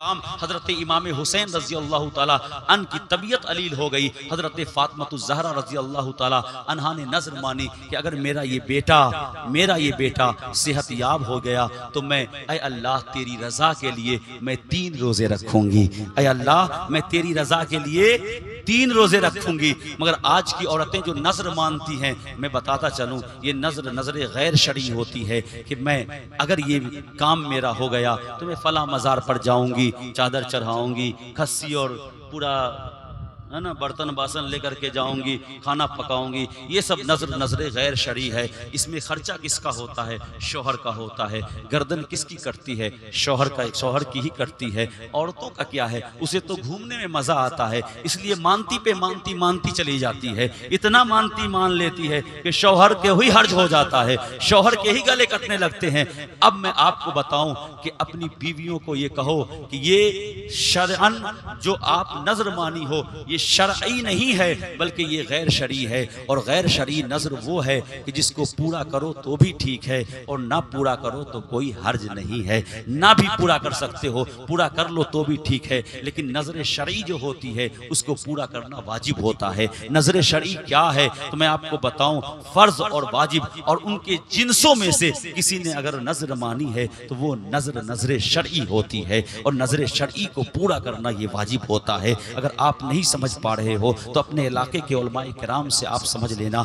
हजरत इमाम हुसैन रजी अल्लाह ताला अन की तबीयत अलील हो गई। हजरत फातिमा ज़हरा रजी अल्लाह ताला अन्हा ने नजर मानी कि अगर मेरा ये बेटा सेहत याब हो गया तो मैं ऐ अल्लाह तेरी रजा के लिए मैं 3 रोजे रखूंगी। ऐ अल्लाह मैं तेरी रजा के लिए 3 रोजे रखूंगी। मगर आज की औरतें जो नजर मानती हैं, मैं बताता चलूं, ये नजर गैर शरई होती है कि मैं अगर ये काम मेरा हो गया तो मैं फला मज़ार पर जाऊंगी, चादर चढ़ाऊंगी, खस्सी और पूरा है ना बर्तन बासन लेकर के जाऊंगी, खाना पकाऊंगी। ये सब नजर गैर शरई है। इसमें खर्चा किसका होता है? शौहर का होता है। गर्दन किसकी कटती है? शौहर की ही कटती है। औरतों का क्या है? उसे तो घूमने में मजा आता है, इसलिए मानती पे मानती चली जाती है। इतना मानती मान लेती है कि शौहर के ही हर्ज हो जाता है, शौहर के ही गले कटने लगते हैं। अब मैं आपको बताऊं कि अपनी बीवियों को ये कहो कि ये शरअन जो आप नजर मानी हो ये शरई नहीं है, बल्कि ये गैर शरई है। और गैर शरई नजर वो है कि जिसको पूरा करो तो भी ठीक है और ना पूरा करो तो कोई हर्ज नहीं है। ना भी पूरा कर सकते हो, पूरा कर लो तो भी ठीक है, लेकिन नजर शरई जो होती है उसको पूरा करना वाजिब होता है। नजर शरई क्या है तो मैं आपको बताऊं, फर्ज और वाजिब और उनके जिन्सों में से किसी ने अगर नजर मानी है तो वो नजर शरई होती है और नजर शरई को पूरा करना ये वाजिब होता है। अगर आप नहीं समझ पा रहे हो तो अपने इलाके के उलमाए किराम से आप समझ लेना।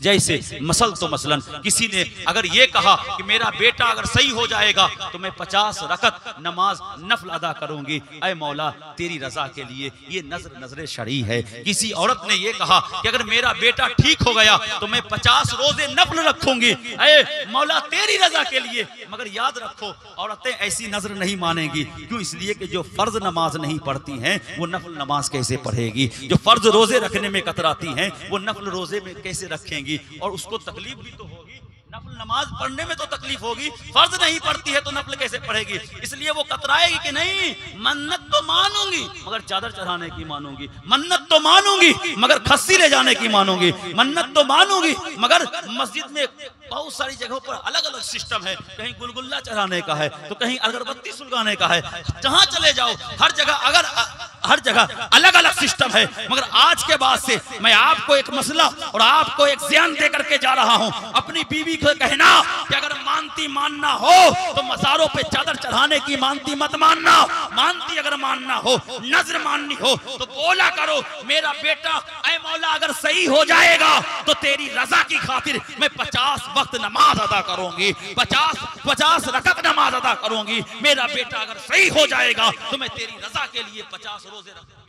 जैसे मसलन किसी ने अगर ये कहा कि मेरा बेटा अगर सही हो जाएगा तो मैं 50 रकत नमाज नफल अदा करूंगी, ऐ मौला तेरी रजा के लिए, ये नजर शरई है। किसी औरत ने ये कहा कि अगर मेरा बेटा ठीक हो गया तो मैं 50 रोजे नफल रखूंगी, ऐ मौला तेरी रजा के लिए। मगर याद रखो, औरतें ऐसी नजर नहीं मानेंगी। क्यों? इसलिए कि जो फर्ज नमाज नहीं पढ़ती हैं वो नफल नमाज कैसे पढ़ेगी? जो फर्ज रोजे रखने में कतराती हैं वो नफल रोजे में कैसे रखेंगी? और उसको तकलीफ भी तो होगी, नफल नमाज पढ़ने में तो तकलीफ होगी, फर्ज नहीं पढ़ती है तो नफल कैसे पढ़ेगी? इसलिए वो कतराएगी कि नहीं, मन्नत तो मानूंगी मगर चादर चढ़ाने की मानूंगी, मन्नत तो मानूंगी मगर खस्सी ले जाने की मानूंगी, मन्नत तो मानूंगी मगर मस्जिद में बहुत सारी जगहों पर अलग अलग सिस्टम है, कहीं गुलगुल्ला चढ़ाने का है तो कहीं अगरबत्ती सुलगाने का है। जहां चले जाओ हर जगह अलग अलग सिस्टम है। मगर आज के बाद से मैं आपको एक मसला और आपको एक ज़ियान दे करके जा रहा हूं। अपनी बीवी को कहना कि अगर मानना हो तो मज़ारों पे चादर चढ़ाने की मानती मत मानना। मानती अगर मानना हो, नजर माननी हो तो बोला करो मेरा बेटा ऐ मौला अगर सही हो जाएगा तो तेरी रजा की खातिर मैं 50 वक्त नमाज अदा करूंगी, 50 रकत नमाज अदा करूंगी। मेरा बेटा अगर सही हो जाएगा तो मैं तेरी रजा के लिए 50 रोजे रखूंगी।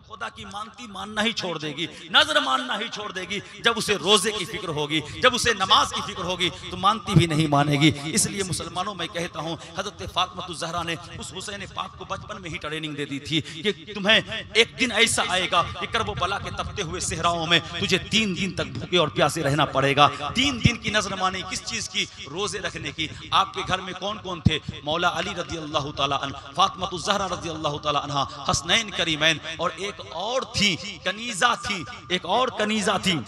खुदा की मानती मानना ही छोड़ देगी, नजर मानना ही छोड़ देगी। जब उसे रोजे की फिक्र होगी, जब उसे नमाज की फिक्र होगी तो मानती भी नहीं मानेगी। इसलिए मुसलमानों मैं कहता हूँ, हजरत फातिमा ज़हरा ने उस हुसैन पाक को बचपन में ही ट्रेनिंग दे दी थी कि तुम्हें एक दिन ऐसा आएगा कि करबला के तपते हुए सहराओं में तुझे 3 दिन तक भूखे और प्यासे रहना पड़ेगा। 3 दिन की नजर मानी, किस चीज की? रोजे रखने की। आपके घर में कौन कौन थे? मौला अली रज़ी अल्लाह ताला अन्हु, फातिमा ज़हरा रज़ी अल्लाह ताला अन्हा, हसनैन करीमैन, और एक और थी कनीजा थी, एक और कनीजा थी।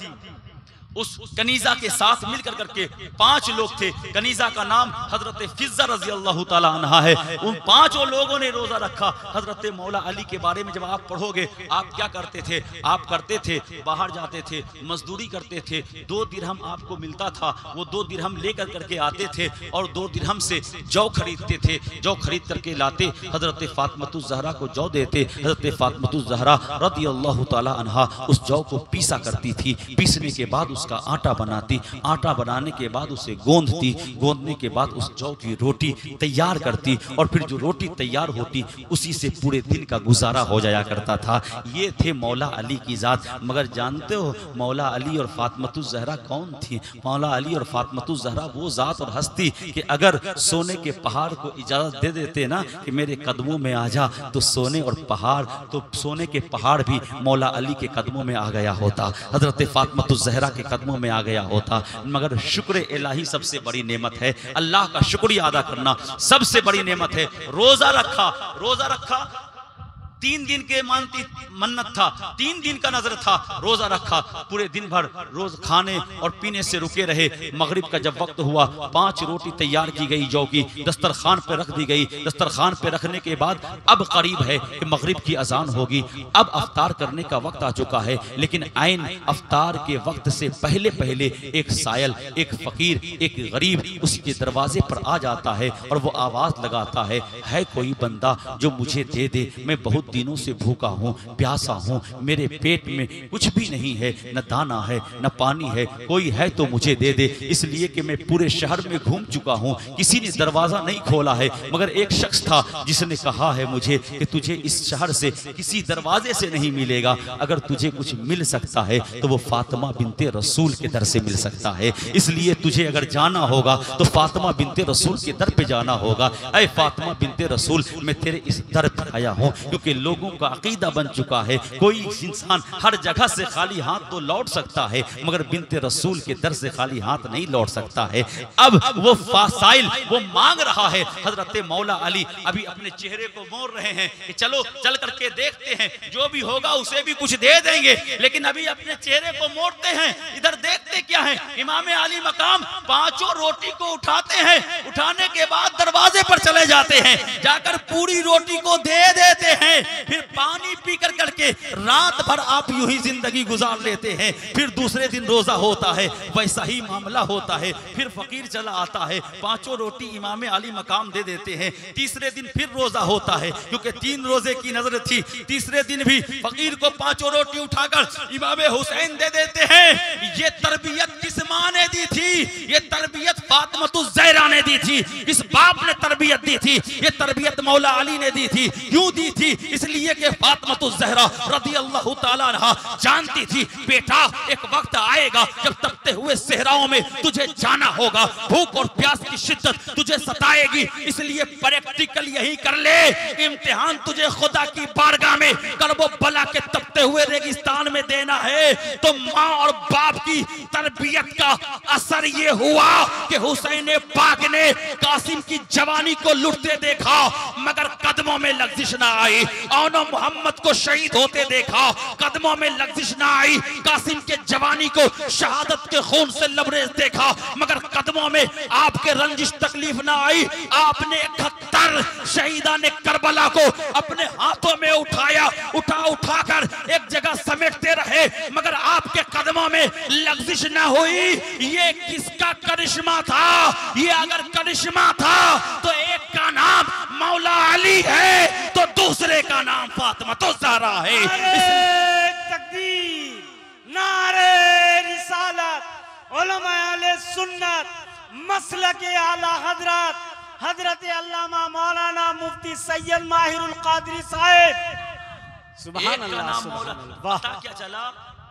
उस कनीजा के साथ मिलकर करके 5 लोग थे। कनीजा का नाम हजरत फिज़्ज़ा रज़ी अल्लाह ताला अन्हा है। उन 5 लोगों ने रोजा रखा। हजरत मौला अली के बारे में जब आप पढ़ोगे, आप क्या करते थे? आप करते थे बाहर जाते थे, मजदूरी करते थे, 2 दिरहम आपको मिलता था, वो 2 दिरहम लेकर करके आते थे और 2 दिरहम से जौ खरीदते थे। जौ खरीद करके लाते, हजरत फातिमा ज़हरा को जौ देते। हजरत फातिमा ज़हरा रज़ी अल्लाह ताला अन्हा उस जौ को पीसा करती थी। पीसने के बाद उसका आटा बनाती, आटा बनाने के बाद उसे गोंदती, गोंदने के बाद उस जौ की रोटी तैयार करती और फिर जो रोटी तैयार होती उसी से पूरे दिन का गुजारा हो जाया करता था। ये थे मौला अली की जात। मगर जानते हो मौला अली और फातिमा ज़हरा कौन थी? मौला अली और फातिमा ज़हरा वो जात और हस्ती कि अगर सोने के पहाड़ को इजाजत दे देते ना कि मेरे कदमों में आ जा, तो सोने के पहाड़ भी मौला अली के कदमों में आ गया होता, हजरत फातिमा ज़हरा के कदमों में आ गया होता। मगर शुक्र इलाही सबसे बड़ी नेमत है, अल्लाह का शुक्रिया अदा करना सबसे बड़ी नेमत है। रोजा रखा 3 दिन के मानती मन्नत था, 3 दिन का नजर था, रोजा रखा, पूरे दिन भर रोज खाने और पीने से रुके रहे। मगरिब का जब वक्त हुआ 5 रोटी तैयार की गई जौ की, दस्तरखान पे रख दी गई। दस्तरखान पे रखने के बाद अब करीब है कि मगरिब की अजान होगी, अब अफ्तार करने का वक्त आ चुका है। लेकिन आइन अफ्तार के वक्त से पहले पहले एक सायल, एक फकीर, एक गरीब उसके दरवाजे पर आ जाता है और वो आवाज लगाता है कोई बंदा जो मुझे दे दे, मैं बहुत दिनों से भूखा हूँ, प्यासा हूँ, मेरे पेट में कुछ भी नहीं है, न दाना है न पानी है, कोई है तो मुझे दे दे। इसलिए कि मैं पूरे शहर में घूम चुका हूँ, किसी ने दरवाजा नहीं खोला है, मगर एक शख्स था जिसने कहा है मुझे कि तुझे इस शहर से किसी दरवाजे से नहीं मिलेगा, अगर तुझे कुछ मिल सकता है तो वो फातिमा बिनते रसूल के दर से मिल सकता है। इसलिए तुझे अगर जाना होगा तो फातिमा बिनते रसूल के दर पे जाना होगा। ऐ फातिमा बिनते रसूल, मैं तेरे इस दर पर आया हूँ, क्योंकि लोगों का अकीदा बन चुका है कोई इंसान हर जगह से खाली हाथ तो लौट सकता है, मगर बिनते रसूल के दर से खाली हाथ नहीं लौट सकता है। अब वो फासाइल वो मांग रहा है। हजरत मौला अली अभी अपने चेहरे को मोड़ रहे हैं कि चलो चल करके देखते हैं, जो भी होगा उसे भी कुछ दे देंगे। लेकिन अभी अपने चेहरे को मोड़ते हैं, इधर देखते क्या है, इमाम अली मकाम 5 रोटी को उठाते हैं, उठाने के बाद दरवाजे पर चले जाते हैं, जाकर पूरी रोटी को दे देते हैं, फिर पानी पी कर करके रात भर आप यूं ही जिंदगी गुजार लेते हैं। फिर दूसरे दिन रोजा होता है, वैसा ही मामला होता है, फिर फकीर चला आता है, 5 रोटी इमाम अली मकाम दे देते हैं। तीसरे दिन फिर रोजा होता है, क्योंकि 3 रोजे की नजर थी। तीसरे दिन भी फकीर को 5 रोटी उठाकर इमाम हुसैन दे देते हैं। ये तरबियत किस माँ ने दी थी? ये तरबियत फातिमा ज़हरा ने दी थी। इस बाप ने तरबियत दी थी, ये तरबियत मौला अली ने दी थी। क्यों दी थी? इसलिए कि फातिमा ज़हरा रज़ियल्लाहु ताला अन्हा जानती थी बेटा एक वक्त आएगा जब तपते हुए सहराओं में तुझे जाना होगा, भूख और प्यास की शिद्दत तुझे सताएगी, इसलिए प्रैक्टिकल यही कर ले, इम्तिहान तुझे खुदा की बारगाह में करबो बला के तपते हुए रेगिस्तान में देना है। तो माँ और बाप की तरबियत का असर ये हुआ कि हुसैन पाक ने कासिम की जवानी को लुटते देखा, मगर कदमों में लग्जिश ना आई। औनो मोहम्मद को शहीद होते देखा, कदमों में लग्जिश ना आई। कासिम के जवानी को शहादत के खून से लबरेज देखा, मगर कदमों में आपके रंजिश तकलीफ ना आई। आपने 71 शहीदा ने करबला को अपने हाथों में उठाया, उठाकर एक जगह समेटते रहे, मगर आपके कदमों में लग्जिश ना हुई। ये किसका करिश्मा था? ये अगर करिश्मा था तो एक का नाम मौला अली है, तो दूसरे का नाम फातिमा ज़हरा है। तकदीर, नारे रिसालत, उलमा अहले सुन्नत, मसलक आला हजरत हजरत अल्लामा मौलाना मुफ्ती सैयद माहिरुल कादरी साहब। सुभान अल्लाह, सुभान अल्लाह। पता क्या चला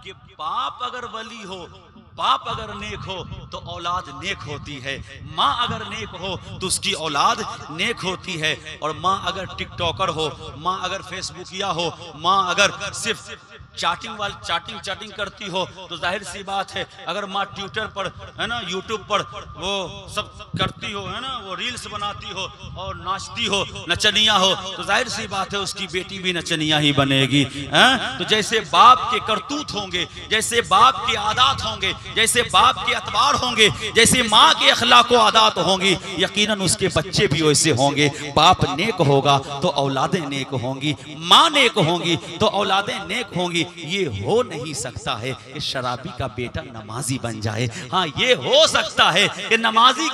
कि बाप अगर वली हो, बाप अगर नेक हो तो औलाद नेक होती है, माँ अगर नेक हो तो उसकी औलाद नेक होती है। और माँ अगर टिकटॉकर हो, माँ अगर फेसबुकिया हो, माँ अगर सिर्फ चैटिंग करती हो तो जाहिर सी बात है, अगर माँ ट्विटर पर है ना, यूट्यूब पर वो सब करती हो, है ना, वो रील्स बनाती हो और नाचती हो, नचनिया हो, तो जाहिर सी बात है उसकी बेटी भी नचनिया ही बनेगी। तो जैसे बाप के करतूत होंगे, जैसे बाप के आदात होंगे, जैसे बाप के अतबार होंगे, जैसे माँ के अखलाक व आदात होंगी, यकीनन उसके बच्चे भी वैसे होंगे। बाप नेक होगा तो औलादें नेक होंगी, माँ नेक होंगी तो औलादें नेक होंगी। ये हो नहीं सकता है कि शराबी का बेटा नमाजी बन जाए। हाँ, ये हो सकता है कि नमाजी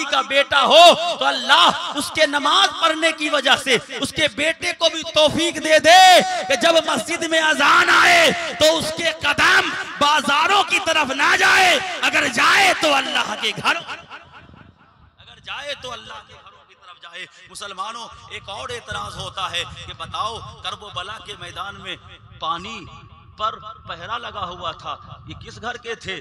का बेटा हो तो अल्लाह उसके नमाज पढ़ने की वजह से उसके बेटे को भी तौफीक दे दे कि जब मस्जिद में अजान आए तो उसके कदम बाजारों की तरफ ना जाए, अगर जाए तो अल्लाह के घर, अगर जाए तो अल्लाह के घरों की तरफ जाए। मुसलमानों, एक और एतराज होता है कि बताओ करबो बला के मैदान में पानी पर पहरा लगा हुआ था। ये किस घर के थे?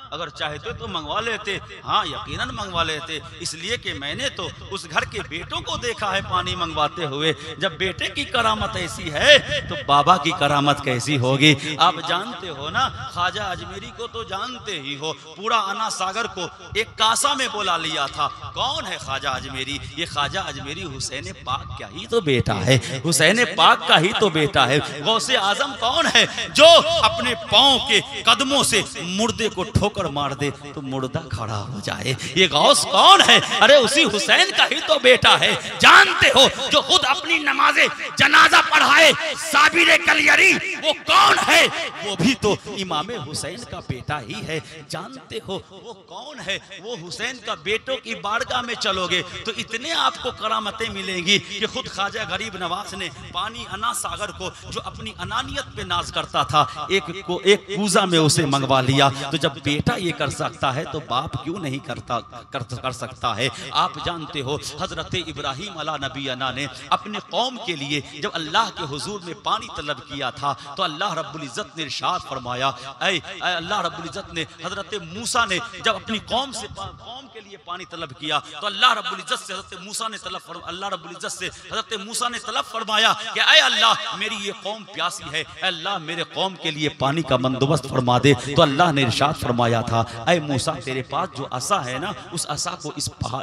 अगर चाहते तो मंगवा लेते। हाँ, यकीनन मंगवा लेते, इसलिए कि मैंने तो उस घर के बेटों को देखा है पानी मंगवाते हुए। जब बेटे की करामत ऐसी है तो बाबा की करामत कैसी होगी? आप जानते हो ना, ख्वाजा अजमेरी को तो जानते ही हो, पूरा अना सागर को एक कासा में बोला लिया था। कौन है ख्वाजा अजमेरी? ये ख्वाजा अजमेरी हुसैन पाक का ही तो बेटा है, हुसैन पाक का ही तो बेटा है। गौसे आजम कौन है जो अपने पांव के कदमों से मुर्दे को ठोकर मार दे तो मुर्दा खड़ा हो जाए? ये गौस कौन है? अरे उसी हुसैन का ही तो बेटा है। जानते हो जो खुद अपनी नमाजे जनाजा पढ़ाए साबिर कलियरी, वो कौन है? वो भी तो इमाम हुसैन का बेटा ही है। जानते हो वो कौन है? वो हुसैन का बेटों की बारगाह में चलोगे तो इतने आपको करामतें मिलेंगी कि खुद ख्वाजा गरीब नवाज ने पानी अना सागर को, जो अपनी अनानियत पे नाज करता था, एक कूजा में उसे मंगवा लिया। तो जब बेटा ये कर सकता है तो बाप क्यों नहीं कर सकता है? आप जानते हो हजरत इब्राहिम अला नबी अना ने अपने कौम के लिए जब अल्लाह के हुजूर में पानी तलब किया था तो अल्लाह रब्बुल इज्जत ने इरशाद फरमाया, अल्लाह रब्बुल इज्जत ने हजरत मूसा ने जब अपनी कौम के लिए पानी तलब किया तो अल्लाह रब्बुल इज्जत से हजरत मूसा ने तलब फरमाया कि ऐ अल्लाह मेरी ये कौम प्यासी है, अल्लाह मेरे कौम के लिए पानी का बंदोबस्त फरमा दे। तो अल्लाह ने इरशाद फरमाया था, ऐ मूसा तेरे पास जो असा है ना, उस असा को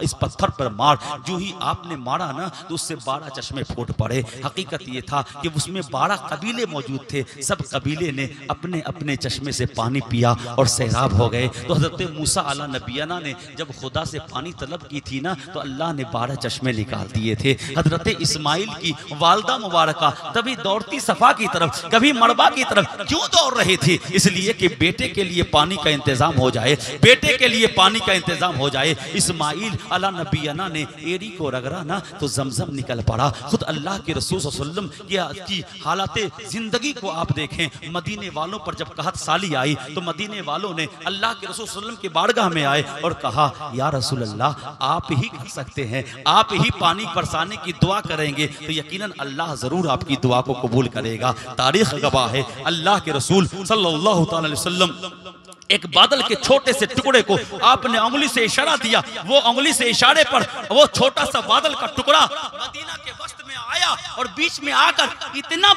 इस पत्थर पर मार। जो ही आपने मारा ना तो उससे 12 चश्मे फूट पड़े। हकीकत ये था कि उसमें 12 कबीले मौजूद थे, सब कबीले ने अपने अपने चश्मे से पानी पिया और सैराब हो गए। तो हजरत मूसा अला नबियाना ने जब खुदा से पानी तलब की थी ना तो अल्लाह ने 12 चश्मे निकाल दिए थे। हजरत इस्माइल की वालदा मुबारका तभी दौड़ती सफा की तरफ, कभी मरबा की तरफ क्यों दौड़ रही थी? इसलिए कि बेटे के लिए पानी का इंतजाम हो जाए, बेटे के लिए पानी का इंतजाम हो जाए। इस्माइल अला नबियाना ने एरी को रगड़ा ना तो जमजम निकल पड़ा। खुद अल्लाह के रसूल सल्लल्लाहु अलैहि वसल्लम की हालत जिंदगी को आप देखें। मदीने वालों पर जब कहत साली आई तो मदीने वालों ने अल्लाह के रसूल सल्लल्लाहु अलैहि वसल्लम की बारगाह में आए और कहा, या रसूल अल्लाह आप ही कर सकते हैं, आप ही पानी बरसाने की दुआ करेंगे तो यकीनन अल्लाह जरूर आपकी दुआ को कबूल करेगा। तारीख गवाह है अल्लाह के रसूल सल्लल्लाहु अलैहि वसल्लम एक बादल के छोटे से टुकड़े को आपने उंगली से इशारा दिया, वो उंगली से इशारे पर वो छोटा सा बादल का टुकड़ा मदीना के वस्त में आया और बीच में आकर इतना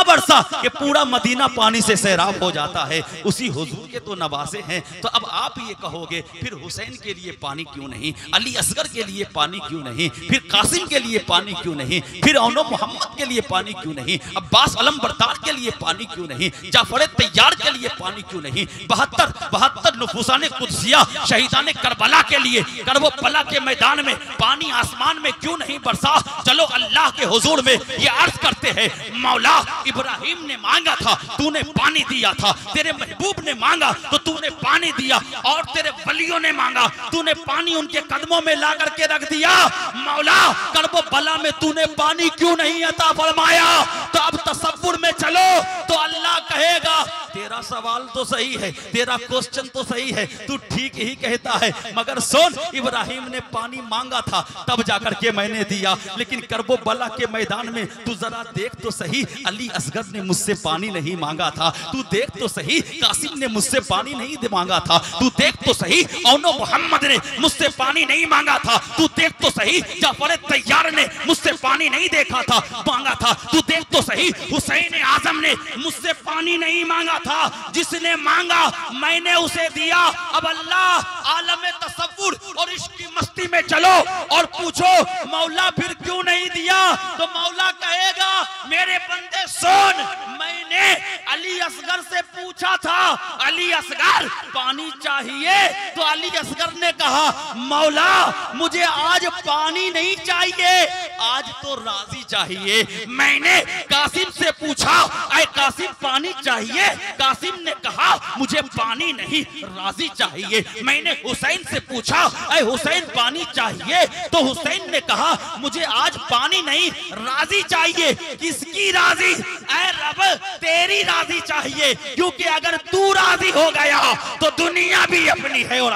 बरसा कि पूरा मदीना पानी से सैराब हो जाता है। उसी हुजूर के तो नवासे हैं। तो अब आप ये कहोगे फिर हुसैन के लिए पानी क्यों नहीं, अली असगर के लिए पानी क्यों नहीं, फिर कासिम के लिए पानी क्यों नहीं, फिर औनो मोहम्मद के लिए पानी क्यों नहीं, अब्बास अलम बरदार के लिए पानी क्यों नहीं, जाफर तैयार के लिए पानी क्यों नहीं, 72 नुफूसाने कुदसिया शहीदाने करबला के लिए करबला के मैदान में पानी आसमान में क्यों नहीं बरसा? चलो अल्लाह के हुजूर में ये अर्ज करते हैं, मौला इब्राहिम ने मांगा था तूने पानी दिया था, तेरे महबूब ने मांगा तो तूने पानी दिया, और तेरे वलियों ने मांगा तूने पानी उनके कदमों में ला करके रख दिया। मौला करबला में तूने पानी क्यों नहीं अता फरमाया? तो अब तसव्वुर में चलो तो अल्लाह कहेगा तेरा सवाल तो सही है, तेरा क्वेश्चन तो सही है, तू ठीक ही कहता है, मगर सुन इब्राहिम ने पानी मांगा था तब जाकर के मैंने दिया, लेकिन करबला के मैदान में तू जरा देख तो सही, अली असगर ने मुझसे पानी नहीं मांगा था, तू देख तो सही कासिम ने मुझसे पानी नहीं मांगा था, तू देख तो सही औनो मोहम्मद ने मुझसे पानी नहीं मांगा था, तू देख तो सही जाफर तैयार ने मुझसे पानी नहीं देखा था मांगा था, तू देख तो सही हुसैन आजम ने मुझसे पानी नहीं मांगा था, जिसने मांगा मैंने उसे दिया। अब अल्लाह आलम तसव्वुर और इश्क की मस्ती में चलो और पूछो मौला फिर क्यों नहीं दिया? तो मौला कहेगा मेरे बंदे सुन, मैंने अली असगर से पूछा था, अली असगर पानी चाहिए? तो अली असगर ने कहा मौला मुझे आज पानी नहीं चाहिए, आज तो राजी चाहिए। मैंने कासिम से पूछा ऐ कासिम पानी चाहिए? कासिम ने कहा मुझे पानी नहीं राजी चाहिए। मैंने हुसैन से पूछा ऐ हुसैन पानी चाहिए? तो हुसैन ने कहा मुझे आज पानी नहीं राजी चाहिए। किसकी राजी? ऐ रब तेरी राजी चाहिए, क्योंकि अगर तू राजी हो गया तो दुनिया भी अपनी है। और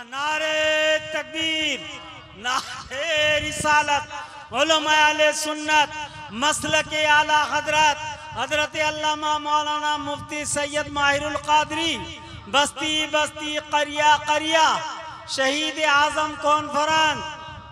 नारे तकबीर, नारे रिसालत, उलमा अहले सुन्नत, मसलक आला हजरत हजरत अल्लामा मौलाना मुफ्ती सैयद माहिरुल कादरी बस्ती बस्ती करिया करिया शहीद आजम कॉन्फ्रेंस।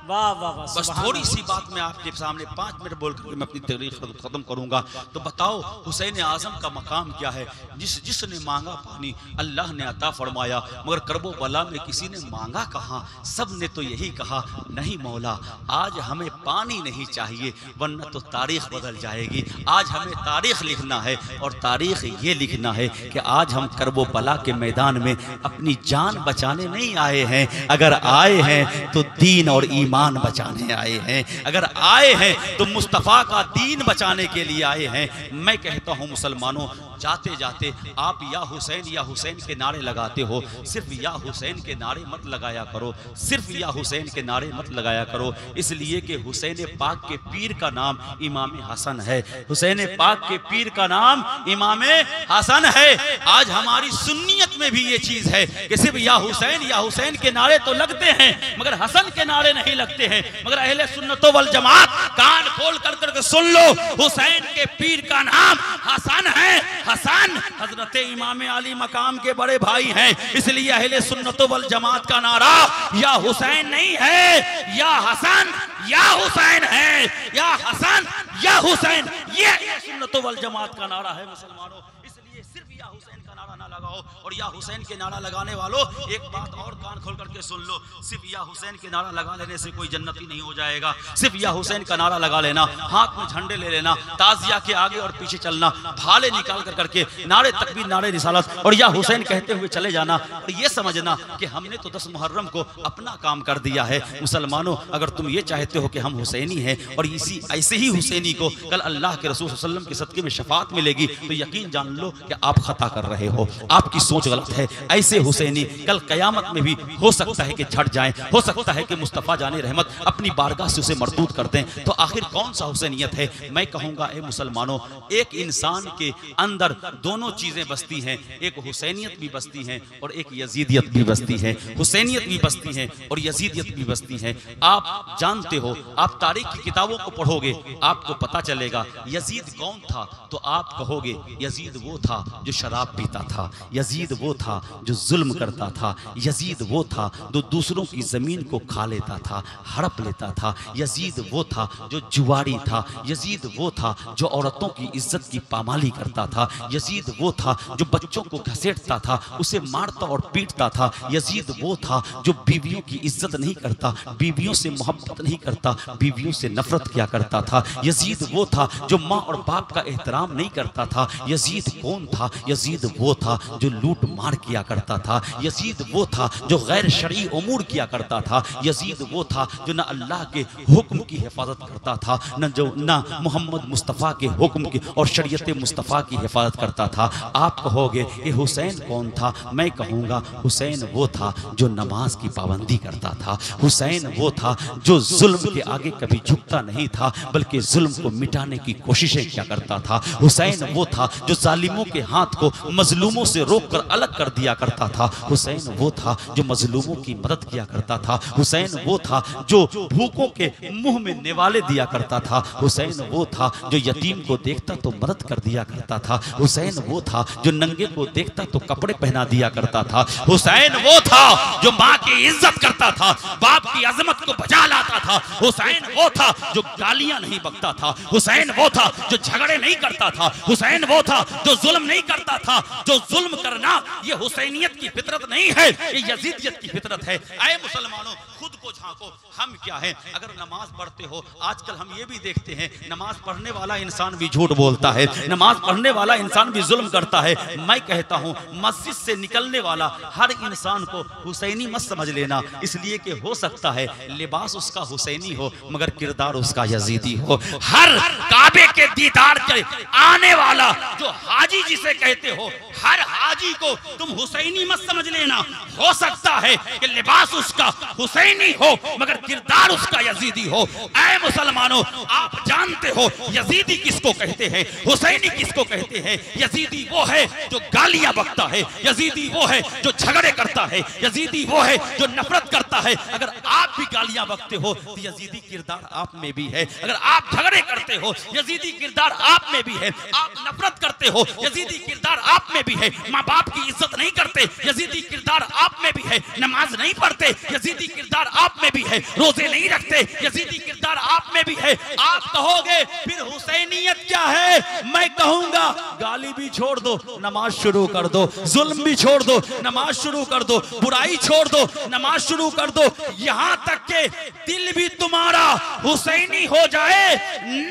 वाह वाह वाह। बस थोड़ी सी बात मैं आपके सामने 5 मिनट बोल करके मैं अपनी तकरीर खत्म करूंगा। तो बताओ हुसैन आजम का मकाम क्या है? जिसने मांगा पानी अल्लाह ने अता फरमाया, मगर करबो बला में किसी ने मांगा कहाँ? सब ने तो यही कहा, नहीं मौला आज हमें पानी नहीं चाहिए वरना तो तारीख बदल जाएगी। आज हमें तारीख लिखना है और तारीख ये लिखना है कि आज हम करबो बला के मैदान में अपनी जान बचाने नहीं आए हैं, अगर आए हैं तो दीन और ईमान बचाने आए हैं, अगर आए हैं तो मुस्तफ़ा का दीन बचाने के लिए आए हैं। मैं कहता हूं मुसलमानों, जाते जाते आप या हुसैन के नारे लगाते हो, सिर्फ या हुसैन के नारे मत लगाया करो, सिर्फ या हुसैन के नारे मत लगाया करो, इसलिए कि हुसैन पाक के पीर का नाम इमाम हसन है। हुसैन पाक के पीर का नाम इमाम हसन है। आज हमारी सुन्नियत में भी ये चीज है कि सिर्फ या हुसैन के नारे तो लगते हैं मगर हसन के नारे नहीं लगते हैं। मगर अहले सुन्नतो वल जमात कान खोल कर सुन लो, हुसैन के पीर का नाम हसन है। हसन हजरत इमाम अली मकाम के बड़े भाई हैं, इसलिए अहले सुन्नतो वल जमात का नारा या हुसैन नहीं है, या हसन या हुसैन है, या हसन या हुसैन, ये सुन्नतो वल जमात का नारा है मुसलमानों। इसलिए सिर्फ या हुसैन का नारा ना लगाओ। और या हुसैन के नारा लगाने वालों एक बात और कान खोल करके सुन लो, सिर्फ या हुसैन के नारा लगा लेने से कोई जन्नती नहीं हो जाएगा। सिर्फ या हुसैन का नारा लगा लेना, हाथ में झंडे ले लेना, ताजिया के आगे और पीछे चलना, भाले निकाल कर करके नारे तकबीर नारे रिसालत और या हुसैन कहते हुए चले जाना और ये समझना कि हमने तो 10 मुहर्रम को अपना काम कर दिया है। मुसलमानों, अगर तुम ये चाहते हो कि हम हुसैनी हैं और इसी ऐसे ही हुसैनी को कल अल्लाह के रसूल सल्लल्लाहु अलैहि वसल्लम के सदके में शफात मिलेगी, तो यकीन जान लो कि आप खता कर रहे हो, आपकी सोच गलत है। ऐसे हुसैनी कल कयामत में भी हो सकता है कि झट जाएं, हो सकता है कि मुस्तफ़ा जाने रहमत अपनी बारगाह से उसे मरदूद कर दें। तो आखिर कौन सा हुसैनियत है? मैं कहूँगा ए मुसलमानों, एक इंसान के अंदर दोनों चीज़ें बसती हैं, एक हुसैनियत भी बसती है और एक यजीदियत भी बसती है। हुसैनियत भी बसती है और यजीदियत भी बसती है। आप जानते हो, आप तारीख की किताबों को पढ़ोगे आपको पता चलेगा यजीद कौन था, तो आप कहोगे यजीद वो था जो शराब पीता था, यजीद वो था जो जुल्म करता था, यजीद वो था जो दूसरों की ज़मीन को खा लेता था, हड़प लेता था, यजीद वो था जो जुआरी था, यजीद वो था जो औरतों की इज्जत की पामाली करता था, यजीद वो था जो बच्चों को घसीटता था, उसे मारता और पीटता था, यजीद वो था जो बीवियों की इज्जत नहीं करता, बीवियों से मोहब्बत नहीं करता, बीवियों से नफरत किया करता था, यजीद वो था जो माँ और बाप का एहतराम नहीं करता था। यजीद कौन था? यजीद वो था जो लूट मार किया करता था, यजीद वो था जो गैर शरई उमूर किया करता था, यजीद वो था जो न अल्लाह के हुक्म की हिफाजत करता था, न मोहम्मद मुस्तफ़ा के हुक्म की और शरीयत मुस्तफ़ा की हिफाजत करता था। आप कहोगे कि हुसैन कौन था? मैं कहूँगा हुसैन वो था जो नमाज की पाबंदी करता था, हुसैन वो था जो जुल्म के आगे कभी झुकता नहीं था बल्कि जुल्म को मिटाने की कोशिशें किया करता था, हुसैन वो था जो जालिमों के हाथ को मजलूमों से रोककर अलग कर दिया करता था, हुसैन वो था जो मजलूमों की मदद किया करता था, हुसैन वो था जो भूखों के मुंह में निवाले दिया करता था, हुसैन वो था जो यतीम को देखता तो मदद कर दिया करता था, हुसैन वो था जो नंगे को देखता तो कपड़े पहना दिया करता था, हुसैन वो था जो माँ की इज्जत करता था, बाप की अजमत को बचा लाता था, हुसैन वो था जो गालियां नहीं बकता था, हुसैन वो था जो झगड़े नहीं करता था, हुसैन वो था जो जुल्म नहीं करता था। जो जुल्म करना ये हुसैनियत की फितरत नहीं है, ये यजीदियत की फितरत है। ऐ मुसलमानों, खुद को झांको, हम क्या हैं? अगर नमाज पढ़ते हो, आजकल हम ये भी देखते हैं नमाज पढ़ने वाला इंसान भी झूठ बोलता है, नमाज पढ़ने वाला इंसान भी जुल्म करता है। मैं कहता हूँ मस्जिद से निकलने वाला हर इंसान को हुसैनी मत समझ लेना, इसलिए कि हो सकता है लिबास उसका हुसैनी हो मगर किरदार उसका यजीदी हो। हर काबे के दीदार के आने वाला जो हाजी जिसे कहते हो, हर हाजी हाजी को तुम हुसैनी मत समझ लेना। हो सकता है कि लिबास उसका हुसैनी हो मगर किरदार उसका यजीदी हो। ऐ मुसलमानों, आप जानते हो यजीदी किसको कहते हैं, हुसैनी किसको कहते हैं? यजीदी वो है जो गालियां बकता है, यजीदी वो है जो झगड़े करता है, यजीदी वो है जो नफरत करता है। अगर आप भी गालियां बकते हो तो यजीदी किरदार आप में भी है। अगर आप झगड़े करते हो यजीदी किरदार आप में भी है। आप नफरत करते हो यजीदी किरदार आप में भी है। माँ बाप की इज्जत नहीं करते यजीदी किरदार आप में भी है। नमाज नहीं पढ़ते यजीदी किरदार आप में भी है। रोजे नहीं रखते यजीदी किरदार आप में भी है। आप कहोगे फिर हुसैनियत क्या है? मैं कहूंगा गाली भी छोड़ दो, नमाज शुरू कर दो। जुल्म भी छोड़ दो, नमाज शुरू कर दो। बुराई छोड़ दो, नमाज शुरू कर दो। यहां तक के दिल भी तुम्हारा हुसैनी हो जाए,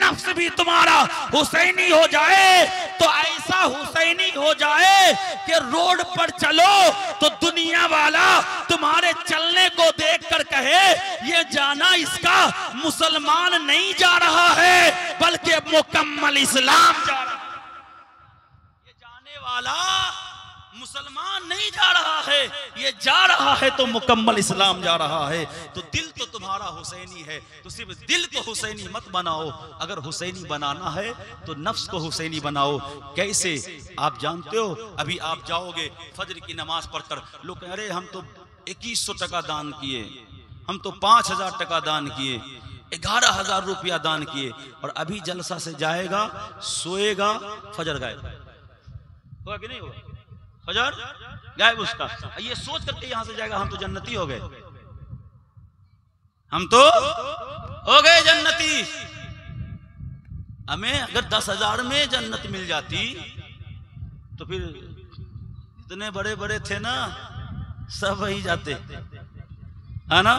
नफ्स भी तुम्हारा हुसैनी हो जाए, तो ऐसा हुसैनी हो जाए कि रोड पर चलो तो दुनिया वाला तुम्हारे चलने को देखकर कहे ये जाना इसका मुसलमान नहीं जा रहा है बल्कि मुकम्मल इस्लाम जा रहा है। ये जाने वाला मुसलमान नहीं जा रहा है, ये जा रहा है तो मुकम्मल इस्लाम जा रहा है। तो दिल तो तुम्हारा हुसैनी है, तो सिर्फ दिल को हुसैनी मत बनाओ। अगर हुसैनी बनाना है तो नफ्स को हुसैनी बनाओ। कैसे? आप जानते हो, अभी आप जाओगे फजर की नमाज पढ़कर, लोग कह रहे हम तो 2100 टका दान किए, हम तो 5000 टका दान किए, 11,000 रुपया दान किए, और अभी जलसा से जाएगा, सोएगा, फजर गायब होगा कि नहीं होगा? फजर गायब उसका। ये सोच करके यहां से जाएगा हम तो जन्नती हो गए, हम तो हो गए जन्नती। हमें अगर 10,000 में जन्नत मिल जाती तो फिर इतने बड़े बड़े थे ना, सब वही जाते, है ना?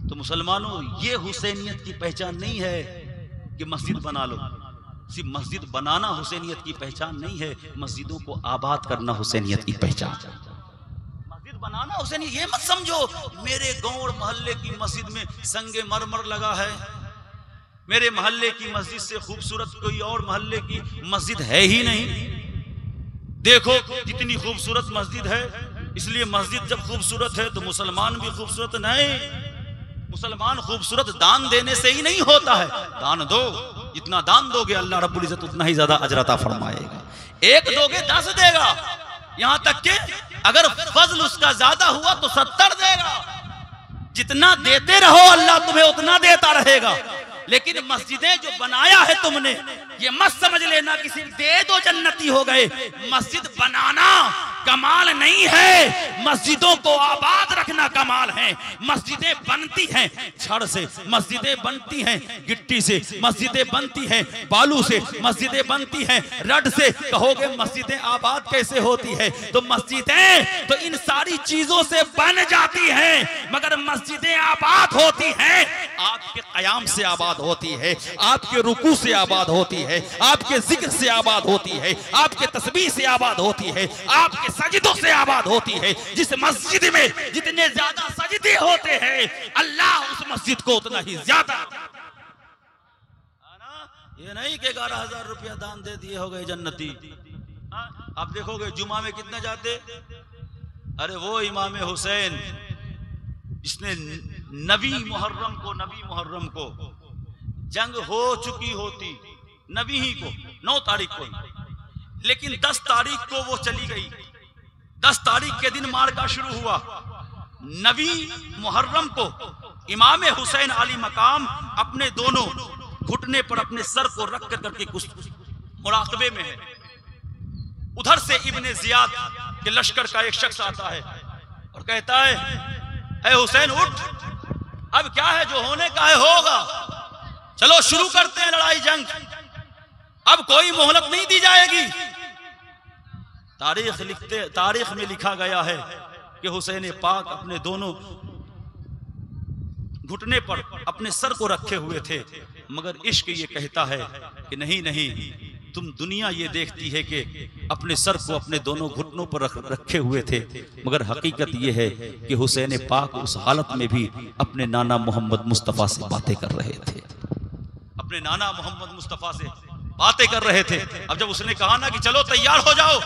तो मुसलमानों, ये हुसैनियत की पहचान नहीं है कि मस्जिद बना लो। सिर्फ मस्जिद बनाना हुसैनियत की पहचान नहीं है, मस्जिदों को आबाद करना हुसैनियत की पहचान। मस्जिद बनाना हुसैनियत ये मत समझो मेरे गांव और मोहल्ले की मस्जिद में संगे मरमर लगा है, मेरे मोहल्ले की मस्जिद से खूबसूरत कोई और मोहल्ले की मस्जिद है ही नहीं। देखो कितनी खूबसूरत मस्जिद है, इसलिए मस्जिद जब खूबसूरत है तो मुसलमान भी खूबसूरत। नहीं, मुसलमान खूबसूरत दान देने से ही नहीं होता है। दान दो, जितना दान दोगे अल्लाह रब्बुल इज्जत उतना ही ज्यादा अजर अता फरमाएगा। एक दोगे 10 देगा, यहां तक के अगर फजल उसका ज्यादा हुआ तो 70 देगा। जितना देते रहो अल्लाह तुम्हें उतना देता रहेगा। लेकिन मस्जिदें जो बनाया है तुमने, ये मत समझ लेना कि सिर्फ दे दो जन्नती हो गए। मस्जिद बनाना कमाल नहीं है, मस्जिदों को आबाद रखना कमाल है। मस्जिदें बनती हैं छड़ से, मस्जिदें बनती हैं गिट्टी से, मस्जिदें बनती हैं बालू से, मस्जिदें बनती हैं रड से। कहोगे मस्जिदें आबाद कैसे होती है? तो मस्जिदें तो इन सारी चीजों से बन जाती हैं, मगर मस्जिदें आबाद होती हैं आपके कयाम से आबाद होती है, आपके रुकू से आबाद होती है, आपके जिक्र से आबाद होती है, आपके तस्बीह से आबाद होती है, आपके सजदों से आबाद होती है। जिस मस्जिद में जितने ज्यादा सजदे होते हैं अल्लाह उस मस्जिद को उतना ही ज्यादा। ये नहीं कि 11,000 रुपया दान दे दिए हो गए जन्नती। आप देखोगे जुमा में कितना जाते? अरे वो इमाम हुसैन जिसने नबी मुहर्रम को जंग हो चुकी होती, नबी ही को 9 तारीख को, लेकिन 10 तारीख को वो चली गई। 10 तारीख के दिन मार्का शुरू हुआ। नबी मुहर्रम को इमाम हुसैन अली मकाम अपने दोनों घुटने पर अपने सर को रख कर करके कुछ मुराकबे में है। उधर से इब्ने जियाद के लश्कर का एक शख्स आता है और कहता है, ऐ हुसैन उठ, अब क्या है, जो होने का है होगा, चलो शुरू करते हैं लड़ाई जंग, अब कोई मोहलत नहीं दी जाएगी। तारीख में लिखा गया है कि हुसैन पाक अपने दोनों घुटने पर अपने सर को रखे हुए थे, मगर इश्क ये कहता है कि नहीं नहीं, तुम दुनिया ये देखती है कि अपने सर को अपने दोनों घुटनों पर रखे हुए थे, मगर हकीकत ये है कि हुसैन पाक उस हालत में भी अपने नाना मोहम्मद मुस्तफ़ा से बातें कर रहे थे, अपने नाना मोहम्मद मुस्तफ़ा से बातें कर रहे थे। अब जब उसने कहा ना कि चलो तैयार हो जाओ,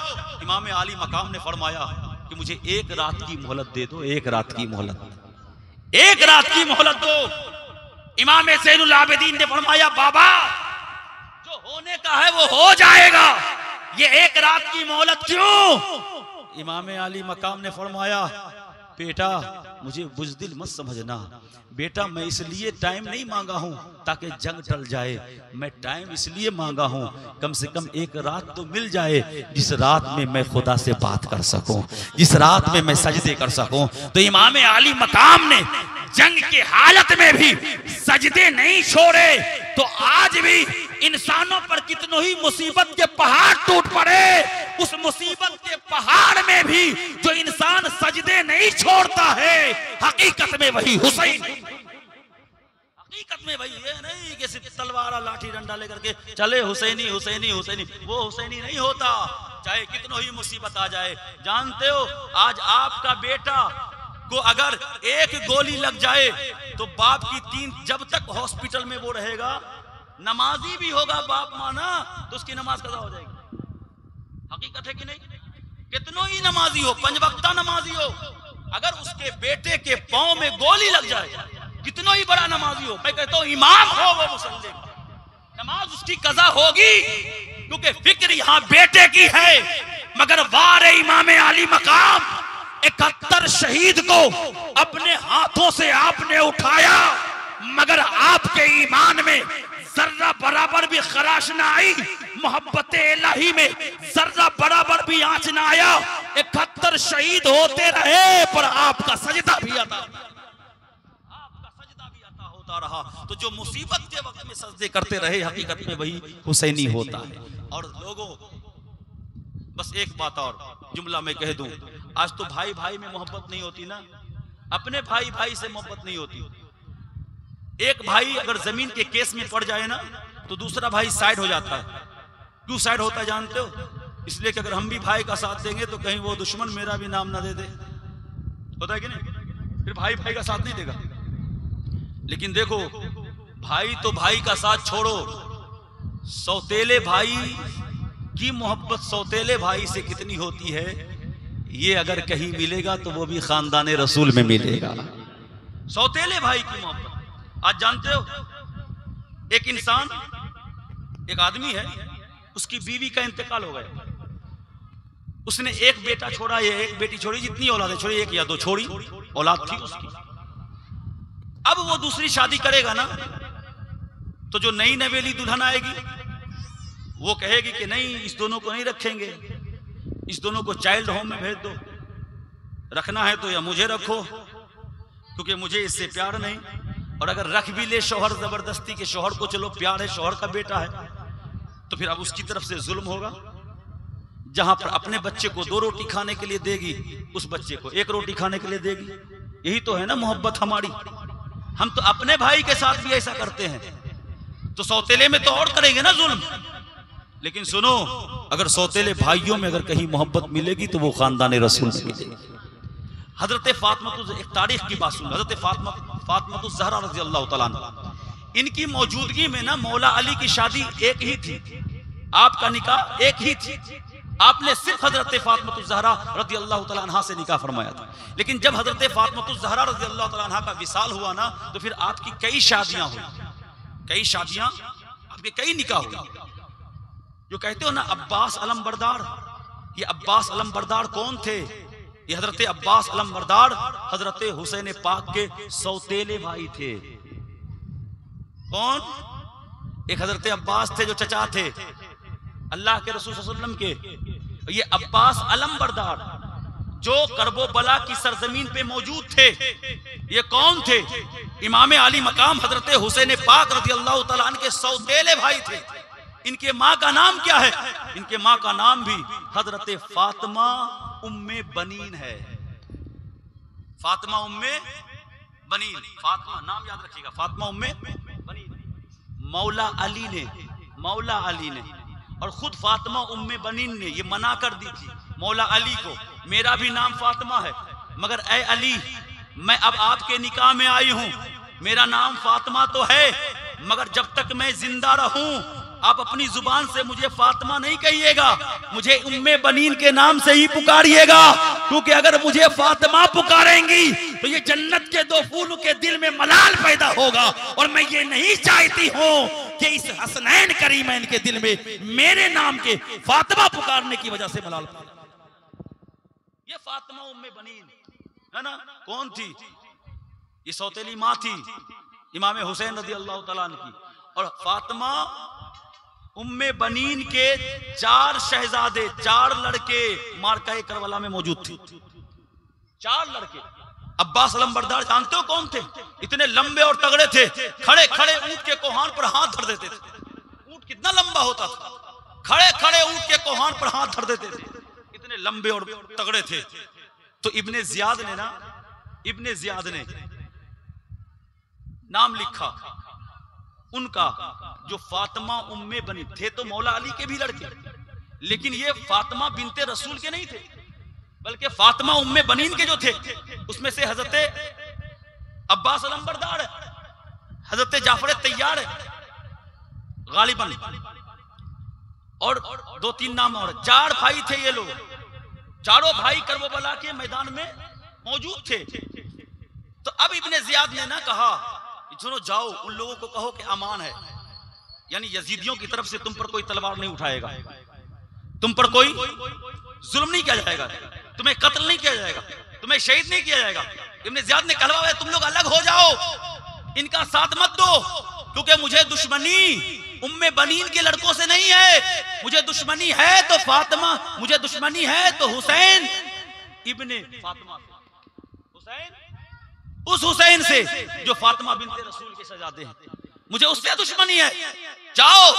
इमाम आली मकाम ने फरमाया कि मुझे एक रात की मोहलत दे दो, एक रात की मोहलत, एक रात की मोहलत दो। इमाम ज़ैनुल आबिदीन ने फरमाया बाबा जो होने का है वो हो जाएगा, ये एक रात की मोहलत क्यों? इमाम आली मकाम ने फरमाया बेटा मुझे बुज़दिल मत समझना बेटा, मैं इसलिए टाइम नहीं मांगा हूं ताकि जंग टल जाए, मैं टाइम इसलिए मांगा हूं कम से कम एक रात तो मिल जाए जिस रात में मैं खुदा से बात कर सकूं, जिस रात में मैं सजदे कर सकूं। तो इमाम आली मकाम ने जंग की हालत में भी सजदे नहीं छोड़े। तो आज भी इंसानों पर कितनों ही मुसीबत के पहाड़ टूट पड़े, उस मुसीबत के पहाड़ में भी जो इंसान सजदे नहीं छोड़ता है, हकीकत में वही हुसैन, हकीकत में वही, ये नहीं कि सिर्फ तलवार लाठी डंडा लेकर के चले हुसैनी हुसैनी हुसैनी, वो हुसैनी नहीं होता चाहे कितनों ही मुसीबत आ जाए। जानते हो आज आपका बेटा को अगर एक गोली लग जाए तो बाप की 3, जब तक हॉस्पिटल में वो रहेगा, नमाजी भी होगा बाप माना तो उसकी नमाज कज़ा हो जाएगी। हकीकत है कि नहीं? कितनों ही नमाजी हो, 5 वक्ता नमाजी हो, अगर उसके बेटे के पांव में गोली लग जाए, कितनों ही बड़ा नमाजी हो, मैं कहता हूं इमाम हो वो मुसल्ले का, नमाज उसकी कज़ा होगी, क्योंकि फिक्र यहां बेटे की है। मगर वारे इमाम आली मकाम 71 शहीद को अपने हाथों से आपने उठाया, मगर आपके ईमान में जर्रा बराबर भी खराश ना आई, मोहब्बत इलाही में जर्रा बराबर भी आंच ना आया। 71 शहीद होते रहे पर आपका सजदा भी अता, आपका सजदा भी अता होता रहा। तो जो मुसीबत के वक्त में सजदे करते रहे, हकीकत में वही हुसैनी होता है। और लोगों बस एक बात और जुमला में कह दूं, आज तो भाई भाई में मोहब्बत नहीं होती ना, अपने भाई भाई से मोहब्बत नहीं होती। एक भाई अगर जमीन के केस में पड़ जाए ना तो दूसरा भाई साइड हो जाता है। क्यों साइड होता है जानते हो? इसलिए कि अगर हम भी भाई का साथ देंगे तो कहीं वो दुश्मन मेरा भी नाम ना दे दे, होता है कि नहीं? फिर भाई भाई का साथ नहीं देगा। लेकिन देखो भाई तो भाई का साथ छोड़ो, सौतेले भाई की मोहब्बत सौतेले भाई से कितनी होती है, ये अगर कहीं मिलेगा तो वो भी खानदान रसूल में मिलेगा। सौतेले भाई की मोहब्बत। आज जानते हो एक इंसान, एक आदमी है, उसकी बीवी का इंतकाल हो गया, उसने एक बेटा छोड़ा या एक बेटी छोड़ी, जितनी औलादें छोड़ी, 1 या 2 छोड़ी औलाद थी उसकी। अब वो दूसरी शादी करेगा ना तो जो नई नवेली दुल्हन आएगी वो कहेगी कि नहीं इस दोनों को नहीं रखेंगे, इस दोनों को चाइल्ड होम में भेज दो, रखना है तो या मुझे रखो क्योंकि मुझे इससे प्यार नहीं, और अगर रख भी ले शौहर जबरदस्ती के शौहर को, चलो प्यार है शौहर का बेटा है, तो फिर अब उसकी तरफ से जुल्म होगा। जहां पर अपने बच्चे को 2 रोटी खाने के लिए देगी, उस बच्चे को 1 रोटी खाने के लिए देगी। यही तो है ना मोहब्बत हमारी। हम तो अपने भाई के साथ भी ऐसा करते हैं, तो सौतेले में तो और करेंगे ना जुल्म। लेकिन सुनो, अगर सौतेले भाइयों में अगर कहीं मोहब्बत मिलेगी तो वो खानदान रसूल से मिलेगी। हजरत फातिमा, एक तारीख की बात सुन, हजरत फातिमा ज़हरा रज़ी अल्लाह तआला अन्हा, इनकी मौजूदगी में ना मौला अली की शादी एक ही थी, आपका निकाह एक ही थी। आपने सिर्फ हजरत फातिमा ज़हरा रज़ी अल्लाह तआला अन्हा से निकाह फरमाया था। लेकिन जब हजरत फातिमा ज़हरा रज़ी अल्लाह तआला अन्हा का विसाल हुआ ना तो फिर आपकी कई शादियां हुई, कई शादियां, आपके कई निकाह हुए। जो कहते हो ना अब्बास अलमबरदार, ये अब्बास अलमबरदार कौन थे? ये हजरत अब्बास अलमबरदार हजरत हुसैन पाक के सौतेले भाई थे। कौन? एक हजरत अब्बास थे जो चचा थे अल्लाह के रसूल सल्लल्लाहु अलैहि वसल्लम के। ये अब्बास अलमबरदार जो करबो बला की सरजमीन पे मौजूद थे, ये कौन थे? इमाम आली मकाम हजरत हुसैन पाक रज़ी अल्लाह तआला अन्हु के सौतेले भाई थे। इनके माँ का नाम क्या है? इनके माँ का नाम भी हजरत फातिमा उम्मे बनीन है। फातिमा उम्मे बनीन, फातिमा नाम याद रखिएगा, फातिमा उम्मे बनीन। मौला अली ने और खुद फातिमा उम्मे बनीन ने ये मना कर दी थी मौला अली को, मेरा भी नाम फातिमा है, मगर ए अली मैं अब आपके निकाह में आई हूं, मेरा नाम फातिमा तो है, मगर जब तक मैं जिंदा रहूं आप अपनी जुबान से मुझे फातिमा नहीं कहिएगा, मुझे उम्मे बनीन के नाम से ही पुकारिएगा, क्योंकि अगर मुझे फातिमा पुकारेंगी तो ये जन्नत के दो फूलों के दिल में मलाल पैदा होगा, और मैं ये नहीं चाहती हूं कि इस हसनैन करीमैन के दिल में मेरे नाम के फातिमा पुकारने की वजह से मलाल पैदा। ये फातिमा उम्मे बनीन है ना, कौन थी? ये सौतेली माँ थी इमाम हुसैन रज़ी अल्लाह तआला अन्हु की। और फातिमा उम्मे बनीन के 4 शहजादे, 4 लड़के मारका करबला में मौजूद थे। 4 लड़के। अब्बास लंबरदार जानते हो कौन थे? इतने लंबे और तगड़े थे, खड़े खड़े ऊंट के कोहान पर हाथ धर देते थे। ऊंट कितना लंबा होता था, खड़े खड़े ऊंट के कोहान पर हाथ धर देते थे, इतने लंबे और तगड़े थे। तो इब्ने जियाद ने नाम लिखा उनका, जो फातिमा उम्मे बनी थे तो मौला अली के भी लड़के, लेकिन ये फातिमा बिनते रसूल के नहीं थे, बल्कि फातिमा उम्मे बनीन के जो थे उसमें से हजरत अब्बास लंबरदार है, हजरत जाफर तैयार है गालिबन, और 2-3 नाम और। 4 भाई थे ये लोग, चारों भाई करबला के मैदान में मौजूद थे। तो अब इब्ने जियाद ने ना कहा, सुनो जाओ उन लोगों को कहो कि अमान है, यानी यजीदियों की तरफ से तुम पर कोई तलवार नहीं उठाएगा, तुम पर कोई जुल्म नहीं किया जाएगा, तुम्हें कत्ल नहीं किया जाएगा, तुम्हें शहीद नहीं किया जाएगा। इब्ने जियाद ने कहलवा है तुम लोग अलग हो जाओ, इनका साथ मत दो, क्योंकि मुझे दुश्मनी उम्मे बनीन के लड़कों से नहीं है, मुझे दुश्मनी है तो फातिमा, मुझे दुश्मनी है तो हुसैन इब्ने फातिमा, उस हुसैन से जो फातिमा बिनते रसूल के शहजादे हैं, मुझे उससे दुश्मनी है। जाओ।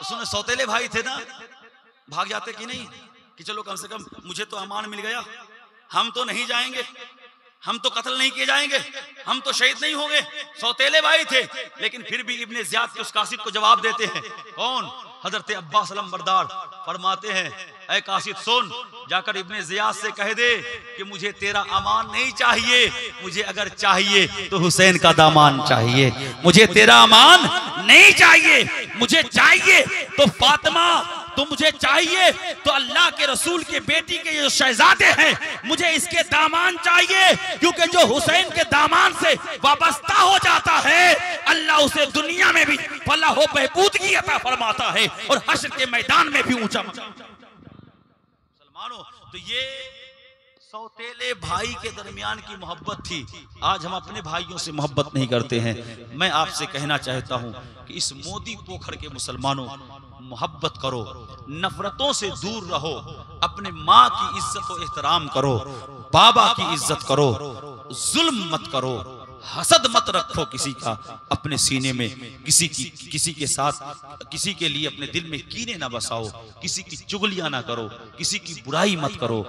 सुने सौतेले भाई थे ना, भाग जाते कि नहीं कि चलो कम से कम मुझे तो अमान मिल गया, हम तो नहीं जाएंगे, हम तो कत्ल नहीं किए जाएंगे, हम तो शहीद नहीं होंगे। सौतेले भाई थे, लेकिन फिर भी इब्ने जियाद के उस कासिद को जवाब देते हैं। कौन? हजरत अब्बास लंबरदार फरमाते हैं, ऐ कासिद सुन, जाकर इब्ने जियाद से कह दे कि मुझे तेरा अमान नहीं चाहिए, मुझे अगर चाहिए तो हुसैन का दामान चाहिए, मुझे तेरा अमान नहीं चाहिए, मुझे चाहिए तो फातिमा, तो मुझे चाहिए तो अल्लाह के रसूल के बेटी के जो शहजादे हैं, मुझे इसके दामान चाहिए, क्योंकि जो हुसैन के दामान से वाबस्ता हो जाता है अल्लाह उसे दुनिया में भी फलाह व बहबूदगी अता फरमाता है और हश्र के मैदान में भी ऊंचा। मुसलमानों, तो ये सौतेले भाई के दरमियान की मोहब्बत थी। आज हम अपने भाइयों से मोहब्बत नहीं करते हैं। मैं आपसे कहना चाहता हूं कि इस मोदी पोखर के मुसलमानों, मोहब्बत करो, नफरतों से दूर रहो, अपने माँ की इज्जत और एहतराम करो, बाबा की इज्जत करो, जुल्म मत करो, हसद मत रखो किसी का अपने सीने में, किसी के साथ, किसी के लिए अपने दिल में कीने ना बसाओ, किसी की चुगलियां ना करो, किसी की बुराई मत करो,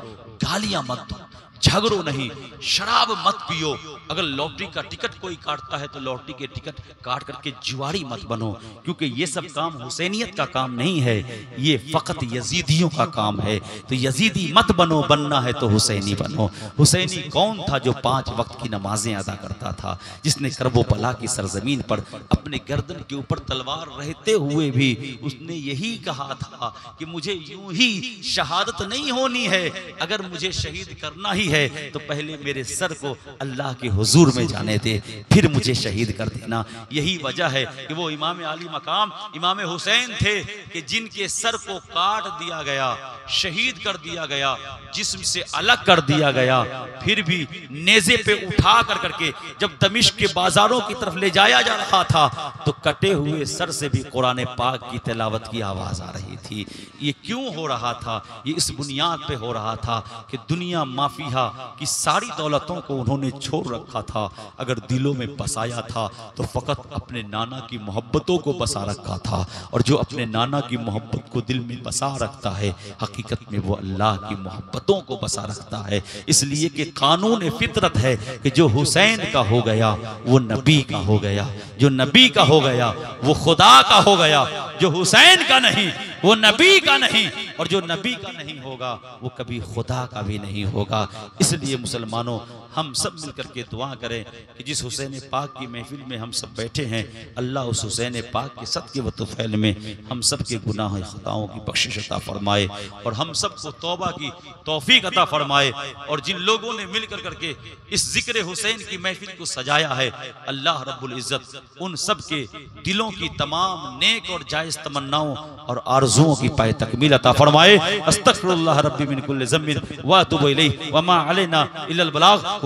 गालियां मत दो, झगड़ो नहीं, शराब मत पियो। अगर लॉटरी का टिकट कोई काटता है तो लॉटरी के टिकट काट करके जुआरी मत बनो, क्योंकि ये सब काम हुसैनियत का काम नहीं है, ये फकत यजीदियों का काम है। तो यजीदी मत बनो, बनना है तो हुसैनी बनो। हुसैनी कौन था? जो 5 वक्त की नमाजें अदा करता था, जिसने करबला की सरजमीन पर अपने गर्दन के ऊपर तलवार रहते हुए भी उसने यही कहा था कि मुझे यूं ही शहादत नहीं होनी है, अगर मुझे शहीद करना ही है तो पहले मेरे सर को अल्लाह के हुजूर में जाने दे, फिर मुझे शहीद कर देना। यही वजह है कि वो इमाम आली मकाम इमाम हुसैन थे कि जिनके सर को काट दिया गया, शहीद कर दिया गया, जिस्म से अलग कर दिया गया, फिर भी नेज़े पे उठा कर करके जब दमिश्क के बाजारों की तरफ ले जाया जा रहा था तो कटे हुए सर से भी कुरान पाक की तिलावत की आवाज आ रही थी। ये क्यों हो रहा था? ये इस बुनियाद पे हो रहा था कि दुनिया माफिया की सारी दौलतों को उन्होंने छोड़ रखा था, अगर दिलों में बसाया था तो फकत अपने नाना की मोहब्बतों को बसा रखा था, और जो अपने नाना की मोहब्बत को दिल में बसा रखता है हकीकत में वो अल्लाह की मोहब्बतों को बसा रखता है। इसलिए कि कानून फितरत है कि जो हुसैन का हो गया वो नबी का हो गया, जो नबी का हो गया वो खुदा का हो गया, जो हुसैन का नहीं वो नबी का नहीं और जो नबी का नहीं होगा वो कभी खुदा का भी नहीं होगा। इसलिए मुसलमानों, हम सब मिलकर के दुआ करें कि जिस हुसैन पाक की महफिल में हम सब बैठे हैं, अल्लाह उस हुसैन पाक के सदके व तुफैल में हम सब के गुनाह खताओं की बख्शिश अता फरमाए और हम सब को तौबा की तौफीक अता फरमाए। और जिन लोगों ने मिलकर करके इस जिक्र हुसैन की महफिल को सजाया है, अल्लाह रब्बुल इज्जत उन सब के दिलों की तमाम नेक और जायज तमन्नाओं और आरजुओं की पाए तकमील अता फरमाए। अस्तगफिरुल्लाह रब्बी मिन कुल्लि ज़म्बिन व अतूबु इलैहि व मा अलैना इल्लल बलाग।